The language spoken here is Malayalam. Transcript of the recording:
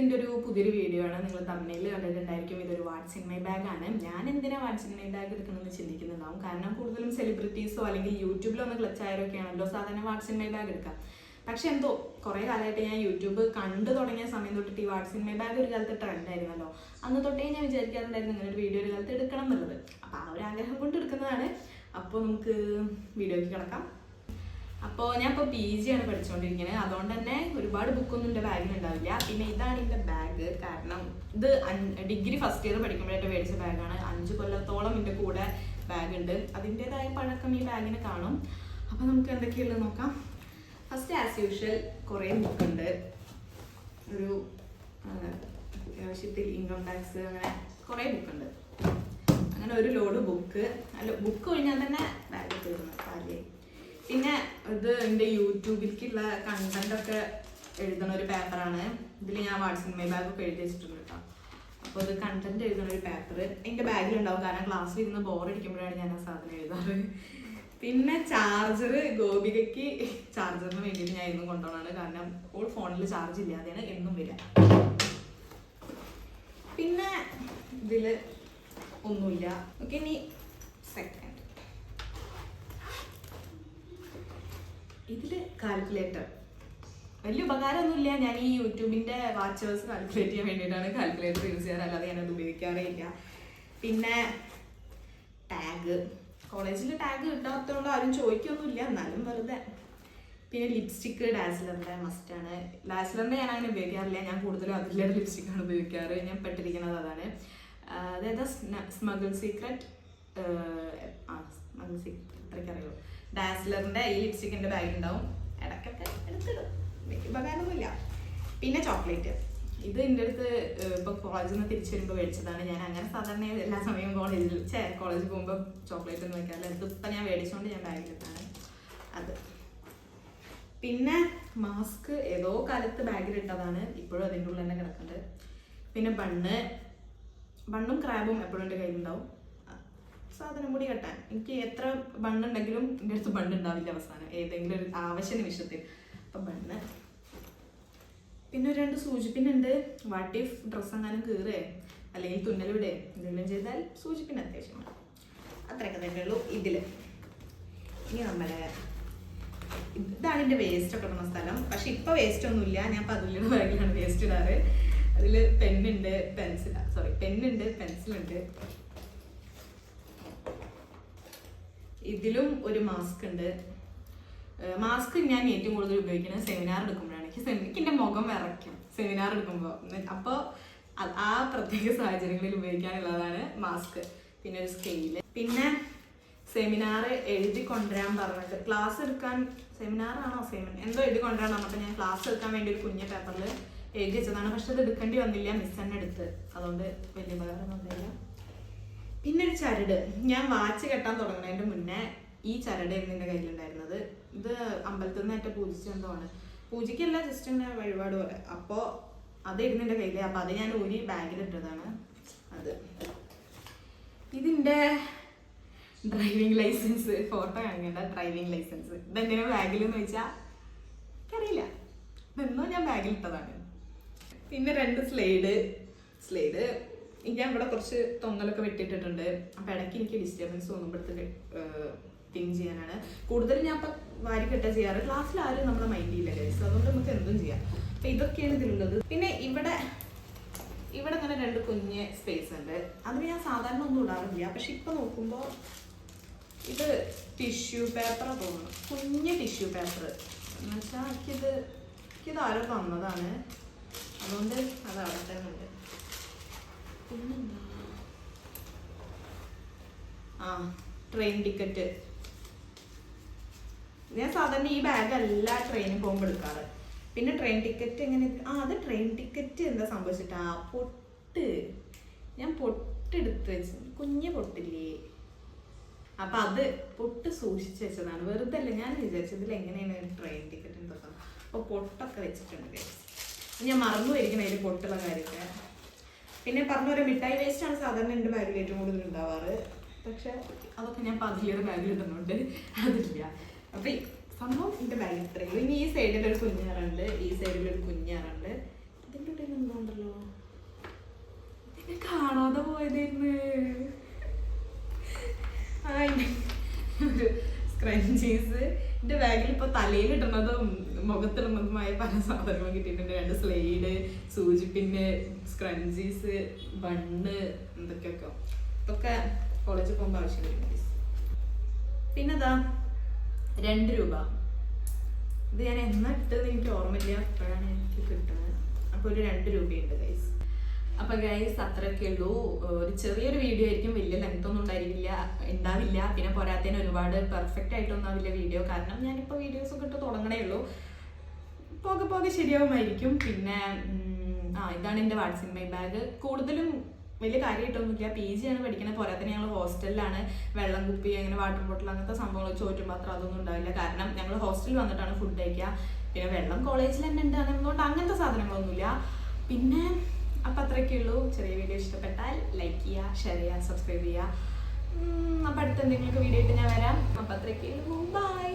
ഇതിൻ്റെ ഒരു പുതിയൊരു വീഡിയോ ആണ്. നിങ്ങൾ തമിഴിൽ കണ്ടിട്ടുണ്ടായിരിക്കും. ഇതൊരു വാട്ട്സ് ഇൻ മൈ ബാഗ് ആണ്. ഞാൻ എന്തിനാണ് വാട്ട്സ് ഇൻ മൈ ബാഗ് എടുക്കണമെന്ന് ചിന്തിക്കുന്നുണ്ടാവും. കാരണം കൂടുതലും സെലിബ്രിറ്റീസോ അല്ലെങ്കിൽ യൂട്യൂബിലോ ഒന്ന് ക്ലച്ച് ആയവരൊക്കെയാണല്ലോ സാധാരണ വാട്ട്സ് ഇൻ മൈ ബാഗ് എടുക്കാം. പക്ഷെ എന്തോ കുറേ കാലമായിട്ട് ഞാൻ യൂട്യൂബ് കണ്ടു തുടങ്ങിയ സമയം തൊട്ടിട്ട് ഈ വാട്ട്സ് ഇൻ മൈ ബാഗ് ഒരു കാലത്ത് ട്രെൻഡ് ആയിരുന്നല്ലോ. അന്ന് തൊട്ടേ ഞാൻ വിചാരിക്കാറുണ്ടായിരുന്നു ഇങ്ങനെ ഒരു വീഡിയോ ഒരു കാലത്ത് എടുക്കണം എന്നുള്ളത്. അപ്പോൾ ആ ഒരു ആഗ്രഹം കൊണ്ട് എടുക്കുന്നതാണ്. അപ്പോൾ നമുക്ക് വീഡിയോയ്ക്ക് കിടക്കാം. അപ്പോൾ ഞാൻ ഇപ്പോൾ PG ആണ് പഠിച്ചുകൊണ്ടിരിക്കുന്നത്. അതുകൊണ്ട് തന്നെ ഒരുപാട് ബുക്കൊന്നും എൻ്റെ ബാഗിൽ ഉണ്ടാവില്ല. പിന്നെ ഇതാണ് എൻ്റെ ബാഗ്. കാരണം ഇത് ഡിഗ്രി ഫസ്റ്റ് ഇയർ പഠിക്കുമ്പോഴായിട്ട് മേടിച്ച ബാഗാണ്. 5 കൊല്ലത്തോളം എൻ്റെ കൂടെ ബാഗ് ഉണ്ട്. അതിൻ്റെതായ പഴക്കം ഈ ബാഗിന് കാണും. അപ്പോൾ നമുക്ക് എന്തൊക്കെയുള്ളത് നോക്കാം. ഫസ്റ്റ് ആസ് യൂഷ്വൽ കുറേ ബുക്കുണ്ട്. ഒരു അത്യാവശ്യത്തിൽ ഇൻകം ടാക്സ് അങ്ങനെ കുറേ ബുക്കുണ്ട്. അങ്ങനെ ഒരു ലോഡ് ബുക്ക്. അല്ല, ബുക്ക് കഴിഞ്ഞാൽ തന്നെ ബാഗ് തീർന്നു കാര്യം. പിന്നെ ഇത് എൻ്റെ യൂട്യൂബിലേക്കുള്ള കണ്ടൻറ്റൊക്കെ എഴുതുന്ന ഒരു പേപ്പറാണ്. ഇതിൽ ഞാൻ വാട്ട്സ് ഇൻ മൈ ബാഗൊക്കെ എഴുതി വെച്ചിട്ടുണ്ട് കേട്ടോ. അപ്പോൾ ഇത് കണ്ടൻറ്റ് എഴുതുന്ന ഒരു പേപ്പർ എൻ്റെ ബാഗിലുണ്ടാവും. കാരണം ക്ലാസ്സിൽ ഇരുന്ന് ബോറടിക്കുമ്പോഴാണ് ഞാൻ ആ സാധനം എഴുതാറ്. പിന്നെ ചാർജർ, ഗോപികയ്ക്ക് ചാർജറിന് വേണ്ടിയിട്ട് ഞാൻ എന്നും കൊണ്ടുപോകണമാണ്. കാരണം ഓൾ ഫോണിൽ ചാർജ് ഇല്ലാതെയാണ് എന്നും വരിക. പിന്നെ ഇതിൽ ഒന്നുമില്ല. ഓക്കെ, ഇനി സെക്കൻഡ്. ഇതിൽ കാൽക്കുലേറ്റർ. വലിയ ഉപകാരമൊന്നുമില്ല. ഞാൻ ഈ യൂട്യൂബിൻ്റെ വാച്ചേഴ്സ് കാൽക്കുലേറ്റ് ചെയ്യാൻ വേണ്ടിയിട്ടാണ് കാൽക്കുലേറ്റർ യൂസ് ചെയ്യാറ്. അല്ലാതെ ഞാനത് ഉപയോഗിക്കാറേ ഇല്ല. പിന്നെ ടാഗ്. കോളേജിൽ ടാഗ് കിട്ടാത്തതുകൊണ്ട് ആരും ചോദിക്കൊന്നുമില്ല, എന്നാലും വെറുതെ. പിന്നെ ലിപ്സ്റ്റിക്ക് ഡാസ്ലറിൻ്റെ മസ്റ്റാണ്. ഡാസ്ലറിൻ്റെ ഞാൻ അങ്ങനെ ഉപയോഗിക്കാറില്ല. ഞാൻ കൂടുതലും അതിലൊരു ലിപ്സ്റ്റിക്കാണ് ഉപയോഗിക്കാറ്. ഞാൻ പെട്ടിരിക്കുന്നത് അതാണ്. അതായത് സ്മഗിൾ സീക്രട്ട്. സ്മഗിൾ സീക്രട്ട് അത്രയ്ക്ക് അറിയുള്ളൂ. ഡാസ്ലറിൻ്റെ ഈ ലിപ്സ്റ്റിക്കിൻ്റെ ബാഗിലുണ്ടാവും. ഇടയ്ക്കൊക്കെ എടുത്തിടും. വലിയ ഉപകാരമൊന്നുമില്ല. പിന്നെ ചോക്ലേറ്റ്. ഇത് എൻ്റെ അടുത്ത് ഇപ്പോൾ കോളേജിൽ നിന്ന് തിരിച്ചു വരുമ്പോൾ മേടിച്ചതാണ്. ഞാൻ അങ്ങനെ സാധാരണ എല്ലാ സമയവും കോളേജിൽ പോകുമ്പോൾ ചോക്ലേറ്റ് ഒന്നും വയ്ക്കാറില്ല. ഇതിപ്പോൾ ഞാൻ മേടിച്ചുകൊണ്ട് ഞാൻ ബാഗിലിട്ടാണ് അത്. പിന്നെ മാസ്ക് ഏതോ കാലത്ത് ബാഗിലിട്ടതാണ്. ഇപ്പോഴും അതിൻ്റെ ഉള്ളിൽ തന്നെ കിടക്കുന്നുണ്ട്. പിന്നെ ബണ്ണും ക്രാബും എപ്പോഴും എൻ്റെ കയ്യിലുണ്ടാവും. സാധനം കൂടി കെട്ടാൻ. എനിക്ക് എത്ര ബണ്ണുണ്ടെങ്കിലും എൻ്റെ അടുത്ത് ബണ്ണുണ്ടാവില്ല അവസാനം ഏതെങ്കിലും ഒരു ആവശ്യ നിമിഷത്തിൽ. അപ്പം ബണ്ണ്. പിന്നെ 2 സൂചിപ്പിന്നുണ്ട്. വാട്ട് ഇഫ് ഡ്രസ്സ് എങ്ങാനും കീറേ അല്ലെങ്കിൽ തുന്നലിവിടെ എന്തെങ്കിലും ചെയ്താൽ സൂചിപ്പിന് അത്യാവശ്യം. അത്രയൊക്കെ തന്നെ ഉള്ളൂ ഇതിൽ. ഇനി ഇതാണ് എൻ്റെ വേസ്റ്റ് ഒക്കെ ഇടുന്ന സ്ഥലം. പക്ഷെ ഇപ്പോൾ വേസ്റ്റ് ഒന്നുമില്ല. ഞാൻ പതുലിയുടെ ബാഗിലാണ് വേസ്റ്റ് ഇടാറ്. അതിൽ പെന്നുണ്ട്, പെൻസിലുണ്ട്. ഇതിലും ഒരു മാസ്ക് ഉണ്ട്. മാസ്ക് ഞാൻ ഏറ്റവും കൂടുതൽ ഉപയോഗിക്കുന്നത് സെമിനാർ എടുക്കുമ്പോഴാണ്. എനിക്ക് എൻ്റെ മുഖം വിറയ്ക്കും സെമിനാർ എടുക്കുമ്പോൾ. അപ്പോൾ ആ പ്രത്യേക സാഹചര്യങ്ങളിൽ ഉപയോഗിക്കാനുള്ളതാണ് മാസ്ക്. പിന്നെ ഒരു സ്കെയില്. പിന്നെ സെമിനാർ എഴുതി കൊണ്ടുവരാൻ പറഞ്ഞിട്ട് ക്ലാസ് എടുക്കാൻ, സെമിനാറാണോ എന്തോ എഴുതി കൊണ്ടുവരാൻ പറഞ്ഞപ്പോൾ ഞാൻ ക്ലാസ് എടുക്കാൻ വേണ്ടി ഒരു കുഞ്ഞ പേപ്പറിൽ എഴുതി വെച്ചതാണ്. പക്ഷെ അത് എടുക്കേണ്ടി വന്നില്ല. മിസ് തന്നെ എടുത്ത്. അതുകൊണ്ട് വലിയ ഉപകാരം വന്നില്ല. പിന്നെ ഒരു ചരട്. ഞാൻ വാച്ച് കെട്ടാൻ തുടങ്ങുന്നതിൻ്റെ മുന്നേ ഈ ചരടായിരുന്നു എൻ്റെ കയ്യിലുണ്ടായിരുന്നത്. ഇത് അമ്പലത്തിൽ നിന്നായിട്ട് പൂജിച്ചെന്തോ ആണ്. പൂജിക്കല്ല, ജസ്റ്റ് ഇങ്ങനെ വഴിപാട് പോലെ. അപ്പോൾ അതായിരുന്നു എൻ്റെ കയ്യിൽ. അപ്പോൾ അത് ഞാൻ ഒരു ബാഗിലിട്ടതാണ്. അത് ഇതിൻ്റെ ഡ്രൈവിംഗ് ലൈസൻസ്. ഫോട്ടോ കാണിക്കേണ്ട ഡ്രൈവിംഗ് ലൈസൻസ്. ഇതെന്തിനാ ബാഗിലെന്ന് ചോദിച്ചാൽ എനിക്കറിയില്ല. ഇതെന്നോ ഞാൻ ബാഗിലിട്ടതാണ്. പിന്നെ 2 സ്ലൈഡ്. ഞാൻ ഇവിടെ കുറച്ച് തൊങ്ങലൊക്കെ വെട്ടിയിട്ടിട്ടുണ്ട്. അപ്പോൾ ഇടയ്ക്ക് എനിക്ക് ഡിസ്റ്റർബൻസ് തോന്നുമ്പോഴത്തേക്ക് പിൻ ചെയ്യാനാണ്. കൂടുതലും ഞാൻ ഇപ്പം വാരി കെട്ട ചെയ്യാറ്. ക്ലാസ്സിൽ ആരും നമ്മളെ മൈൻഡ് ചെയ്യില്ല ഗൈസ്. അതുകൊണ്ട് നമുക്ക് എന്തും ചെയ്യാം. അപ്പം ഇതൊക്കെയാണ് ഇതിലുള്ളത്. പിന്നെ ഇവിടെ ഇങ്ങനെ 2 കുഞ്ഞ് സ്പേസ് ഉണ്ട്. അതിന് ഞാൻ സാധാരണ ഒന്നും ഇടാറില്ല. പക്ഷെ ഇപ്പം നോക്കുമ്പോൾ ഇത് ടിഷ്യൂ പേപ്പറാണ് തോന്നുന്നു. കുഞ്ഞ് ടിഷ്യൂ പേപ്പർ എന്ന് വെച്ചാൽ എനിക്കിത് ആരോ തന്നതാണ്. അതുകൊണ്ട് അത് അവിടെ തന്നെ ഉണ്ട്. പിന്നെന്താ, ട്രെയിൻ ടിക്കറ്റ്. ഞാൻ സാധാരണ ഈ ബാഗ് അല്ല ട്രെയിനിൽ പോകുമ്പോൾ എടുക്കാറ്. പിന്നെ ട്രെയിൻ ടിക്കറ്റ് എങ്ങനെ, അത് ട്രെയിൻ ടിക്കറ്റ് എന്താ സംഭവിച്ചിട്ടാ, ഞാൻ പൊട്ടെടുത്ത് വെച്ചു. കുഞ്ഞ് പൊട്ടില്ലേ, അപ്പം അത് പൊട്ട് സൂക്ഷിച്ച് വെച്ചതാണ്. വെറുതെ അല്ല, ഞാൻ വിചാരിച്ചതിൽ എങ്ങനെയാണ് ട്രെയിൻ ടിക്കറ്റ് എന്തൊക്കെ. അപ്പോൾ പൊട്ടൊക്കെ വെച്ചിട്ടുണ്ട്. ഞാൻ മറന്നു പോയിരിക്കണം അതിൽ പൊട്ടുള്ള കാര്യമൊക്കെ. പിന്നെ പറഞ്ഞ പോലെ മിഠായി വേസ്റ്റാണ് സാധാരണ എൻ്റെ ബാഗിൽ ഏറ്റവും കൂടുതൽ ഉണ്ടാവാറ്. പക്ഷെ അതൊക്കെ ഞാൻ പതിയൊരു ബാഗിൽ ഇടുന്നുണ്ട്, അതില്ല. അപ്പം സംഭവം എൻ്റെ ബാഗിൽ ഇത്രയുള്ളൂ. ഇനി ഈ സൈഡിലൊരു കുഞ്ഞാറുണ്ട്, ഈ സൈഡിലൊരു കുഞ്ഞാറുണ്ട്, ഇതിൻ്റെ ഇടയിൽ എന്തോണ്ടല്ലോ, ഇതിനെ കാണാതെ പോയതായിരുന്നു. ഒരു സ്ക്രഞ്ചീസ് എൻ്റെ ബാഗിൽ ഇപ്പോൾ തലയിലിടുന്നതും മുഖത്തിടുന്നതുമായ പല സാധനങ്ങളും കിട്ടിയിട്ടുണ്ട്. 2 സ്ലൈഡ്, സൂചിപ്പിന്ന്, സ്ക്രഞ്ചീസ്, ബണ്ണ്, എന്തൊക്കെയൊക്കെ. ഇതൊക്കെ കോളേജിൽ പോകുമ്പോൾ ആവശ്യം വരും. പിന്നെതാ 2 രൂപ. ഇത് ഞാൻ എന്നാ ഇട്ടതെന്ന് എനിക്ക് ഓർമ്മയില്ല, അപ്പോഴാണ് എനിക്ക് കിട്ടുന്നത്. അപ്പോൾ ഒരു 2 രൂപയുണ്ട് ഗൈസ്. അപ്പോൾ ഗൈസ് അത്രയൊക്കെ ഉള്ളൂ. ഒരു ചെറിയൊരു വീഡിയോ ആയിരിക്കും, വലിയ ലെങ്ത് ഒന്നും ഉണ്ടാവില്ല. പിന്നെ പോരാത്തതിന് ഒരുപാട് പെർഫെക്റ്റ് ആയിട്ടൊന്നും ആവില്ല വീഡിയോ, കാരണം ഞാനിപ്പോൾ വീഡിയോസ് ഒക്കെ ഇട്ട് തുടങ്ങണേ ഉള്ളൂ. പോകെ പോകെ ശരിയാവുമായിരിക്കും. പിന്നെ ഇതാണ് എൻ്റെ വാട്സിൻ മൈ ബാഗ്. കൂടുതലും വലിയ കാര്യമായിട്ടൊന്നുമില്ല. PG ആണ് പഠിക്കുന്നത്. പോരാത്തതിന് ഞങ്ങൾ ഹോസ്റ്റലിലാണ്. വെള്ളം കുപ്പി, അങ്ങനെ വാട്ടർ ബോട്ടിൽ, അങ്ങനത്തെ സംഭവങ്ങൾ, ചോറ്റും പാത്രം അതൊന്നും ഉണ്ടാവില്ല. കാരണം ഞങ്ങൾ ഹോസ്റ്റലിൽ വന്നിട്ടാണ് ഫുഡ് കഴിക്കുക. പിന്നെ വെള്ളം കോളേജിൽ തന്നെ ഉണ്ട്. അതുകൊണ്ട് അങ്ങനത്തെ സാധനങ്ങളൊന്നുമില്ല. പിന്നെ അപ്പം അത്രയൊക്കെ ഉള്ളൂ. ചെറിയ വീഡിയോ ഇഷ്ടപ്പെട്ടാൽ ലൈക്ക് ചെയ്യുക, ഷെയർ ചെയ്യുക, സബ്സ്ക്രൈബ് ചെയ്യുക. അപ്പം അടുത്ത എന്തെങ്കിലുമൊക്കെ വീഡിയോ ആയിട്ട് ഞാൻ വരാം. അപ്പം അത്രയൊക്കെ ഉള്ളൂ. ബൈ.